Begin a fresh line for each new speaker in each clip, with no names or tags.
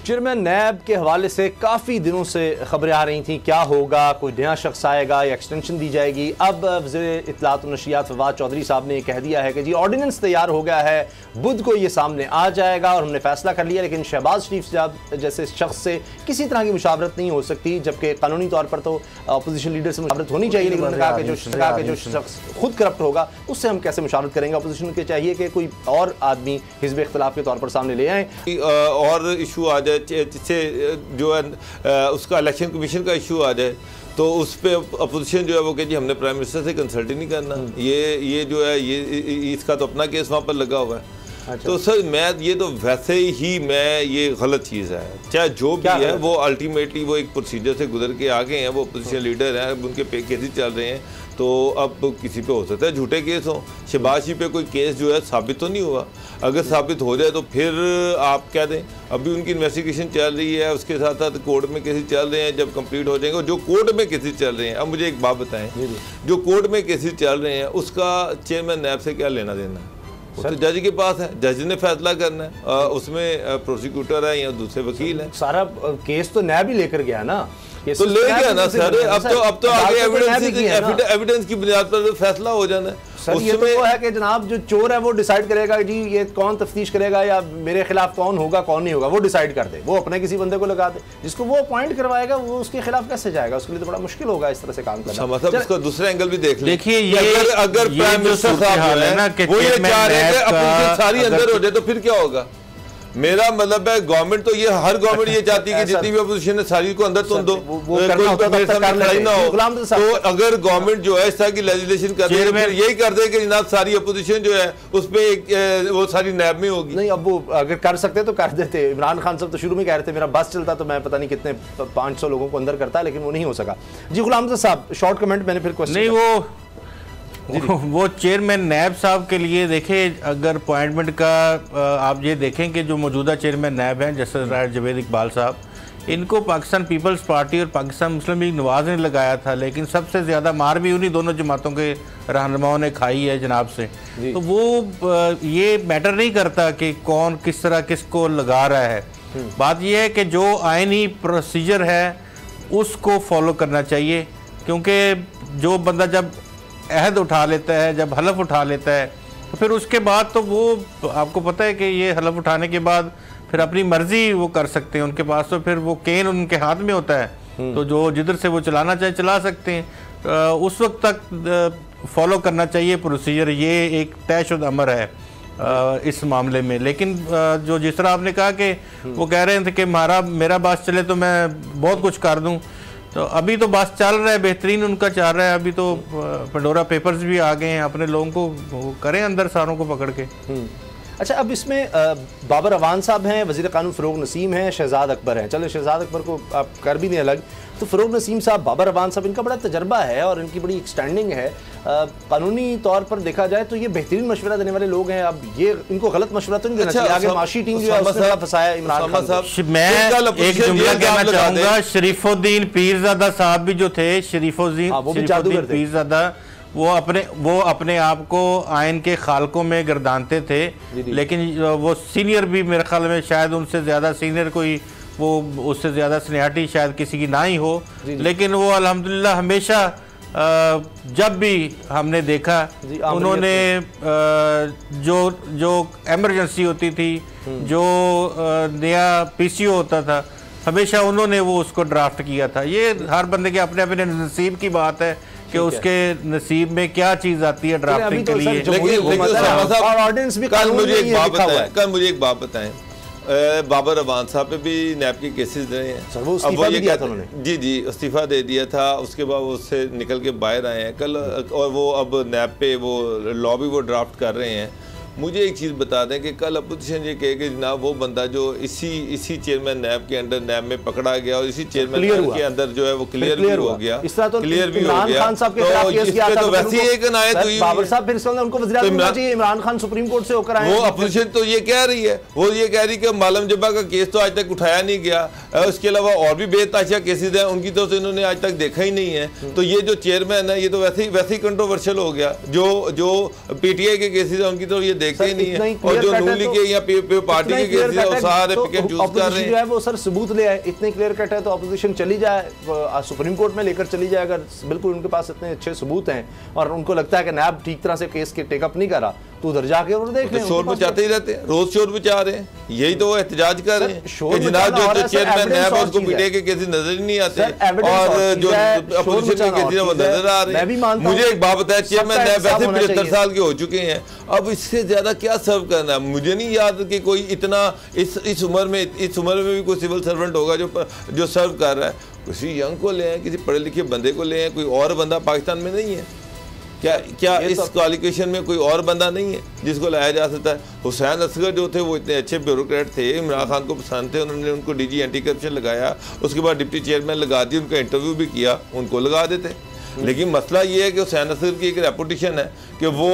Chairman नैब के हवाले से काफ़ी दिनों से खबरें आ रही थी, क्या होगा, कोई नया शख्स आएगा या एक्सटेंशन दी जाएगी। अब वज़ीर इत्तलात और नशियात फवाद चौधरी साहब ने कह दिया है कि जी ऑर्डिनेंस तैयार हो गया है, बुध को ये सामने आ जाएगा और हमने फैसला कर लिया। लेकिन शहबाज शरीफ साहब जैसे शख्स से किसी तरह की मुशावरत नहीं हो सकती, जबकि कानूनी तौर पर तो अपोजिशन लीडर से मुशावरत होनी चाहिए। लेकिन उन्होंने कहा कि जो शख्स खुद करप्ट होगा उससे हम कैसे मुशावरत करेंगे। अपोजिशन के चाहिए कि कोई और आदमी हिज़्ब इख्तिलाफ के तौर पर सामने ले आए
और इशू आ जाए, जिससे जो है उसका इलेक्शन कमीशन का इशू आ जाए तो उस पर अपोजिशन जो है वो कहे हमने प्राइम मिनिस्टर से कंसल्ट ही नहीं करना। ये जो है ये इसका तो अपना केस वहाँ पर लगा हुआ है। अच्छा। तो सर मैं ये तो वैसे ही ये गलत चीज़ है, चाहे जो भी है वो अल्टीमेटली वो एक प्रोसीजर से गुजर के आ गए हैं, वो अपोजिशन लीडर हैं, उनके पे केसेस चल रहे हैं। तो अब किसी पे हो सकता है झूठे केस हो, शहबाज शरीफ पे कोई केस जो है साबित तो नहीं हुआ। अगर साबित हो जाए तो फिर आप कह दें अभी उनकी इन्वेस्टिगेशन चल रही है, उसके साथ साथ कोर्ट में केसेस चल रहे हैं, जब कंप्लीट हो जाएंगे। जो कोर्ट में केसेस चल रहे हैं, अब मुझे एक बात बताएं, जो कोर्ट में केसेस चल रहे हैं उसका चेयरमैन नैब से क्या लेना देना है? तो जज के पास है, जज ने फैसला करना है, उसमें प्रोसिक्यूटर है या दूसरे वकील है।
सारा केस तो नैब ही लेकर गया ना,
तो ले गया ना सर। अब तो आगे एविडेंस की बुनियाद पर फैसला हो जाना है।
सर ये तो वो है कि जनाब जो चोर है वो डिसाइड करेगा जी ये कौन तफ्तीश करेगा या मेरे खिलाफ कौन होगा कौन नहीं होगा, वो डिसाइड कर दे। वो अपने किसी बंदे को लगा दे, जिसको वो अपॉइंट करवाएगा वो उसके खिलाफ कैसे जाएगा? उसके लिए तो बड़ा मुश्किल होगा इस तरह से काम करना।
मतलब उसका दूसरा एंगल भी देख ले।
देखिए
अगर प्राइम मिनिस्टर साहब है ना वो ये चाह रहे हैं कि अपोजिशन सारी अंदर हो जाए तो फिर क्या होगा? मेरा मतलब है गवर्नमेंट तो ये हर गवर्नमेंट ये चाहती है कि जितनी भी अपोजिशन है सारी को अंदर तुम दो, ना हो। तो अगर गवर्नमेंट जो है इस तरह की लेजिस्लेशन कर रही है फिर यही कर दे कि जनाब सारी अपोजिशन जो है उस पर वो सारी नैब में होगी।
नहीं, अब वो अगर कर सकते तो कर देते। इमरान खान साहब तो शुरू में कह रहे थे मेरा बस चलता तो मैं पता नहीं कितने 500 लोगों को अंदर करता, लेकिन वो नहीं हो सका। जी गुलाम साहब शॉर्ट कमेंट, मैंने फिर क्वेश्चन
नहीं वो चेयरमैन नैब साहब के लिए देखें, अगर अपॉइंटमेंट का आप ये देखें कि जो मौजूदा चेयरमैन नैब हैं जैसे राय जवेद इकबाल साहब, इनको पाकिस्तान पीपल्स पार्टी और पाकिस्तान मुस्लिम लीग नवाज ने लगाया था, लेकिन सबसे ज़्यादा मार भी उन्हीं दोनों जमातों के रहनुमाओं ने खाई है जनाब से। तो वो ये मैटर नहीं करता कि कौन किस तरह किसको लगा रहा है। बात यह है कि जो आइनी प्रोसीजर है उसको फॉलो करना चाहिए, क्योंकि जो बंदा जब अहद उठा लेता है, जब हलफ उठा लेता है, तो फिर उसके बाद तो वो आपको पता है कि ये हलफ उठाने के बाद फिर अपनी मर्जी वो कर सकते हैं। उनके पास तो फिर वो केन उनके हाथ में होता है, तो जो जिधर से वो चलाना चाहे चला सकते हैं। उस वक्त तक फॉलो करना चाहिए प्रोसीजर, ये एक तयशुदा अमर है इस मामले में। लेकिन जो जिस तरह आपने कहा कि वो कह रहे थे कि मेरा बस चले तो मैं बहुत कुछ कर दूँ, तो अभी तो बस चल रहा है, बेहतरीन उनका चल रहा है। अभी तो पंडोरा पेपर्स भी आ गए हैं, अपने लोगों को करें अंदर सारों को पकड़ के।
अच्छा, अब इसमें बाबर अवान साहब हैं, वज़ीर कानून फ़रोग़ नसीम हैं, शहजाद अकबर हैं। चलो शहजाद अकबर को आप कर भी नहीं अलग, तो फ़रोग़ नसीम साहब, बाबर अवान साहब, इनका बड़ा तजर्बा है और इनकी बड़ी स्टैंडिंग है। कानूनी तौर पर देखा जाए तो ये बेहतरीन मशवरा देने वाले लोग हैं। अब ये इनको गलत मशवरा तो नहीं देना चाहिए। आगे माशी टीम जो है उसने फंसाया इमरान खान साहब।
मैं एक जुमला कहना चाहूँगा, शरीफुद्दीन पीरज़ादा साहब भी जो थे, शरीफुद्दीन पीरज़ादा, वो अपने आप को आयन के खालकों में गर्दानते थे, लेकिन वो सीनियर भी मेरे ख्याल में शायद उनसे ज़्यादा सीनियर कोई वो उससे ज़्यादा सीनियरिटी शायद किसी की ना ही हो। लेकिन वो अल्हम्दुलिल्लाह हमेशा जब भी हमने देखा उन्होंने जो एमरजेंसी होती थी, जो नया पीसीओ होता था, हमेशा उन्होंने वो उसको ड्राफ्ट किया था। ये हर बंदे के अपने अपने नसीब की बात है कि उसके नसीब में क्या चीज़ आती है ड्राफ्टिंग के लिए।
कल मुझे एक बात बताएं, बाबर अवान साहब पे भी नैब के केसेस रहे हैं।
सर वो इस्तीफा भी दिया था उन्होंने।
जी इस्तीफा दे दिया था, उसके बाद वो उससे निकल के बाहर आए हैं कल, और वो अब नैब पे वो लॉ भी वो ड्राफ्ट कर रहे हैं। मुझे एक चीज़ बता दें कि कल अपोजिशन ये कहे कि जनाब वो बंदा जो इसी चेयरमैन नैब के अंडर नैब में पकड़ा गया और इसी चेयरमैन के अंदर जो है वो क्लियर भी हो गया, क्लियर भी हो गया। तो वैसे ही एक अनायत हुई बाबर साहब, फिर उनको
इमरान खान सुप्रीम कोर्ट से होकर आए।
वो अपोजिशन तो ये कह रही है, वो ये कह रही कि मालम जब्बा का केस तो आज तक उठाया नहीं गया, उसके अलावा और भी बेताशा केसेज हैं उनकी तरफ से इन्होंने आज तक देखा ही नहीं है। तो ये जो चेयरमैन है ये तो वैसे ही कंट्रोवर्शियल हो गया। जो PTI के केसेज हैं उनकी तरफ ये देखते ही नहीं है। और जो नून लीग के या पार्टी के केसेस है वो सारे पिक एंड चूज कर रहे हैं।
वो सर सबूत ले आए, इतने क्लियर कट है तो अपोजिशन चली जाए, सुप्रीम कोर्ट में लेकर चली जाए अगर बिल्कुल उनके पास इतने अच्छे सबूत हैं और उनको लगता है कि नैब ठीक तरह से केस के टेकअप नहीं करा तो उधर जाके और देख लें।
शोर मचाते ही रहते हैं, रोज शोर मचा रहे हैं, यही तो वो एहतजाज कर रहे हैं कि जनाब जो चेयरमैन नैब है उसको पीटे के केसेस नजर ही नहीं आते और जो अपोजिशन के केसेस वो नजर आ रहे हैं। मुझे एक बात बताया, चेयरमैन नैब वैसे 75 साल के हो चुके हैं, अब इससे ज्यादा क्या सर्व करना है? मुझे नहीं याद कि कोई इतना इस उम्र में भी कोई सिविल सर्वेंट होगा जो सर्व कर रहा है। किसी यंग को ले आए, किसी पढ़े लिखे बंदे को ले आए, कोई और बंदा पाकिस्तान में नहीं है क्या इस क्वालिफिकेशन में कोई और बंदा नहीं है जिसको लाया जा सकता है? हुसैन असगर जो थे वो इतने अच्छे ब्यूरोक्रेट थे, इमरान खान को पसंद थे, उन्होंने उनको डीजी एंटी करप्शन लगाया, उसके बाद डिप्टी चेयरमैन लगा दी, उनका इंटरव्यू भी किया, उनको लगा देते। लेकिन मसला ये है कि हुसैन असगर की एक रेपुटेशन है कि वो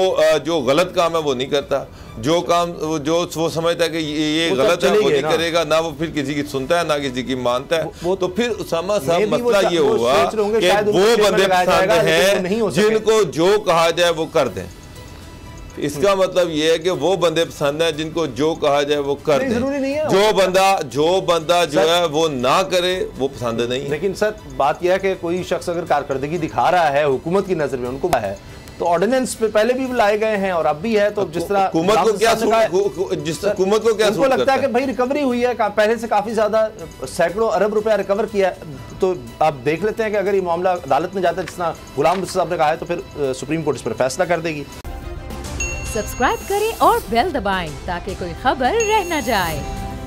जो गलत काम है वो नहीं करता, जो काम जो वो समझता है कि ये गलत है वो नहीं करेगा, ना वो फिर किसी की सुनता है ना किसी की मानता है। तो फिर उसामा साहब मसला ये हुआ कि वो बंदे पसंद हैं जिनको जो कहा जाए वो कर दें। इसका मतलब ये है कि वो बंदे पसंद हैं जिनको जो कहा जाए वो कर दें, जो बंदा जो है वो ना करे वो पसंद नहीं।
लेकिन सर बात यह है कि कोई शख्स अगर कारकर्दगी दिखा रहा है हुकूमत की नजर में, उनको है तो ऑर्डिनेंस पे पहले भी लाए गए हैं और अब भी है, तो जिस तरह
हुकूमत को क्या
उनको लगता है कि भाई रिकवरी हुई है, पहले से काफी ज्यादा सैकड़ों अरब रुपया रिकवर किया है, तो आप देख लेते हैं कि अगर ये मामला अदालत में जाता है जिस तरह गुलाम रसूल साहब ने कहा है तो फिर सुप्रीम कोर्ट इस पर फैसला कर देगी।
सब्सक्राइब करें और बेल दबाएं ताकि कोई खबर रह न जाए।